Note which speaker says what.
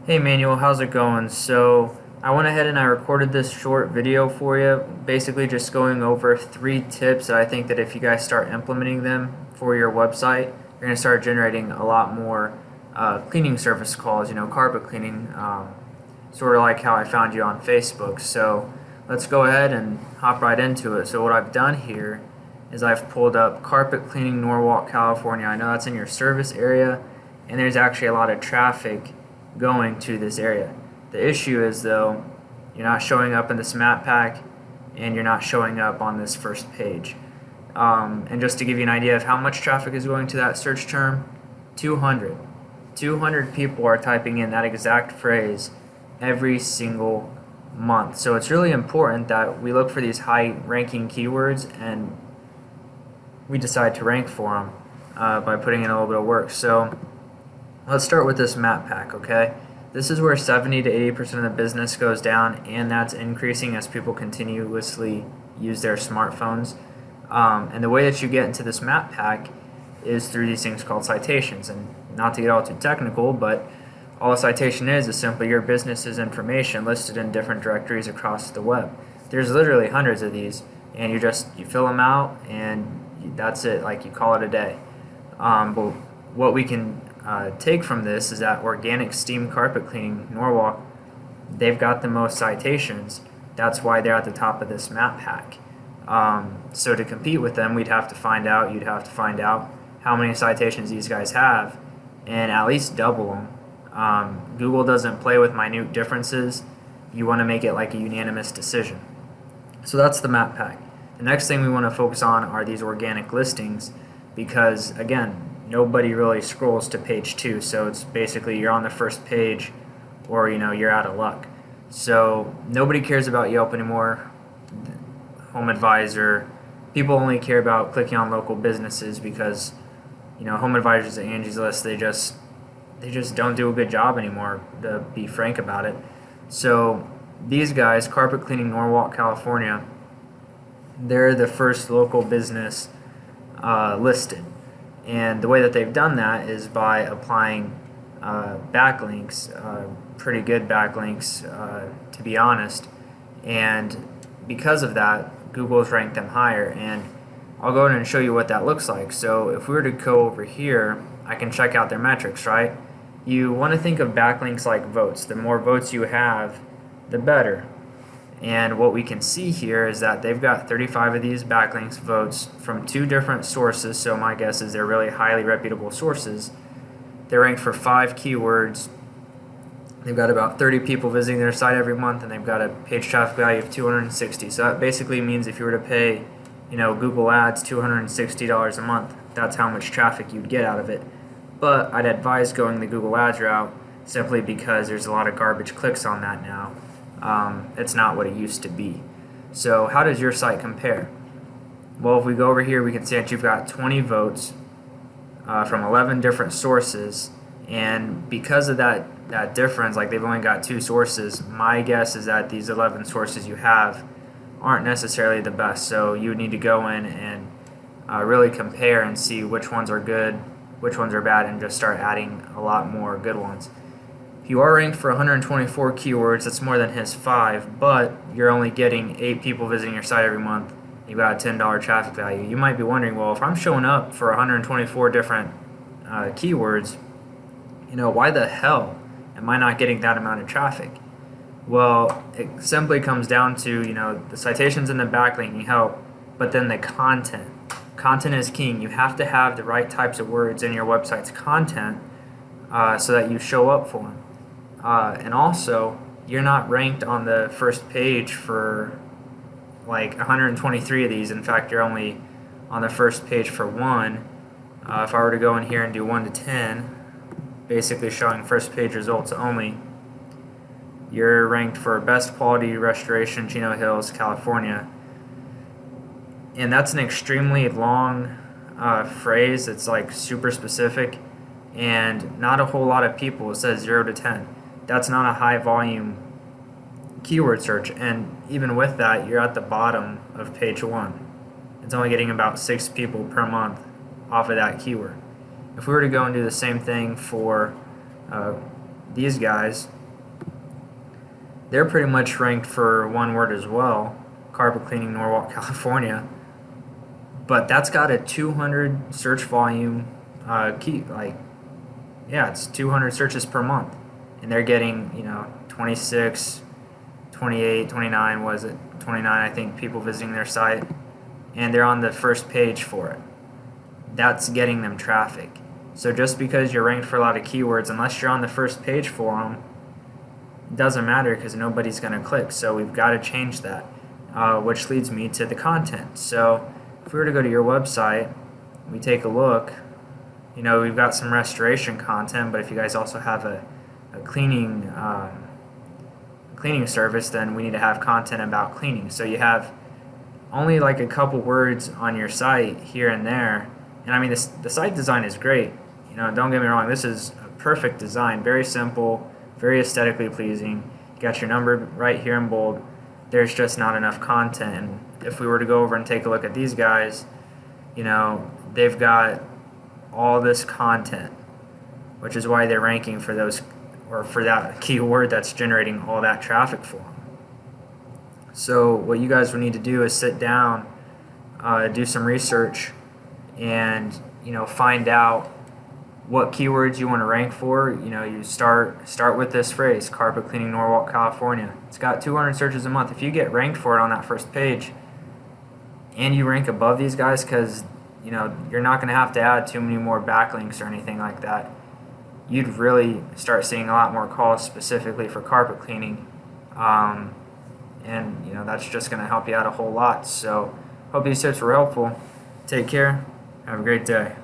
Speaker 1: Hey Manuel, how's it going? So I went ahead and I recorded this short video for you, basically just going over 3 tips that I think that if you guys start implementing them for your website, you're going to start generating a lot more cleaning service calls, carpet cleaning, sort of like how I found you on Facebook. So let's go ahead and hop right into it. So what I've done here is I've pulled up carpet cleaning Norwalk, California. I know that's in your service area, and there's actually a lot of traffic going to this area. The issue is though, you're not showing up in this map pack and you're not showing up on this first page. And just to give you an idea of how much traffic is going to that search term, 200. 200 people are typing in that exact phrase every single month. So it's really important that we look for these high ranking keywords and we decide to rank for them by putting in a little bit of work. So let's start with this map pack, okay? This is where 70 to 80% of the business goes down, and that's increasing as people continuously use their smartphones. And the way that you get into this map pack is through these things called citations. And not to get all too technical, but all a citation is simply your business's information listed in different directories across the web. There's literally hundreds of these, and you fill them out, and that's it. Like, you call it a day. But what we can take from this is that Organic Steam Carpet Cleaning Norwalk, they've got the most citations. That's why they're at the top of this map pack. So to compete with them, you'd have to find out how many citations these guys have and at least double them. Google doesn't play with minute differences. You want to make it like a unanimous decision. So that's the map pack. The next thing we want to focus on are these organic listings because, again, nobody really scrolls to page 2, so it's basically you're on the first page or you're out of luck. So nobody cares about Yelp anymore, Home Advisor. People only care about clicking on local businesses because Home Advisor's at Angie's List, they just don't do a good job anymore, to be frank about it. So these guys, Carpet Cleaning Norwalk, California, they're the first local business listed. And the way that they've done that is by applying backlinks, pretty good backlinks, to be honest. And because of that, Google's ranked them higher. And I'll go ahead and show you what that looks like. So if we were to go over here, I can check out their metrics, right? You want to think of backlinks like votes. The more votes you have, the better. And what we can see here is that they've got 35 of these backlinks votes from 2 different sources, so my guess is they're really highly reputable sources. They're ranked for 5 keywords. They've got about 30 people visiting their site every month, and they've got a page traffic value of 260. So that basically means if you were to pay, Google Ads $260 a month, that's how much traffic you'd get out of it. But I'd advise going the Google Ads route simply because there's a lot of garbage clicks on that now. It's not what it used to be. So how does your site compare? Well, if we go over here, we can see that you've got 20 votes from 11 different sources, and because of that difference, like they've only got 2 sources, my guess is that these 11 sources you have aren't necessarily the best. So you would need to go in and really compare and see which ones are good, which ones are bad, and just start adding a lot more good ones. If you are ranked for 124 keywords, that's more than his 5, but you're only getting 8 people visiting your site every month. You've got a $10 traffic value. You might be wondering, well, if I'm showing up for 124 different keywords, why the hell am I not getting that amount of traffic? Well, it simply comes down to, the citations and the backlinking help, but then the content. Content is king. You have to have the right types of words in your website's content so that you show up for them. And also, you're not ranked on the first page for like 123 of these. In fact, you're only on the first page for 1. If I were to go in here and do 1 to 10, basically showing first page results only, you're ranked for best quality restoration, Chino Hills, California. And that's an extremely long phrase. It's like super specific, and not a whole lot of people. It says 0 to 10. That's not a high volume keyword search, and even with that, you're at the bottom of page 1. It's only getting about 6 people per month off of that keyword. If we were to go and do the same thing for these guys, they're pretty much ranked for one word as well, carpet cleaning, Norwalk, California. But that's got a 200 search volume it's 200 searches per month. And they're getting, 26, 28, 29, was it? 29, I think, people visiting their site. And they're on the first page for it. That's getting them traffic. So just because you're ranked for a lot of keywords, unless you're on the first page for them, it doesn't matter because nobody's going to click. So we've got to change that, which leads me to the content. So if we were to go to your website, we take a look, we've got some restoration content, but if you guys also have a cleaning service, then we need to have content about cleaning. So you have only like a couple words on your site here and there. And I mean, the site design is great. Don't get me wrong, this is a perfect design, very simple, very aesthetically pleasing. You got your number right here in bold. There's just not enough content. And if we were to go over and take a look at these guys, they've got all this content, which is why they're ranking for those, or for that keyword that's generating all that traffic for them. So what you guys would need to do is sit down, do some research, and find out what keywords you want to rank for. You start with this phrase, carpet cleaning, Norwalk, California. It's got 200 searches a month. If you get ranked for it on that first page, and you rank above these guys, because you're not going to have to add too many more backlinks or anything like that, you'd really start seeing a lot more calls specifically for carpet cleaning. And that's just going to help you out a whole lot. So hope these tips were helpful. Take care. Have a great day.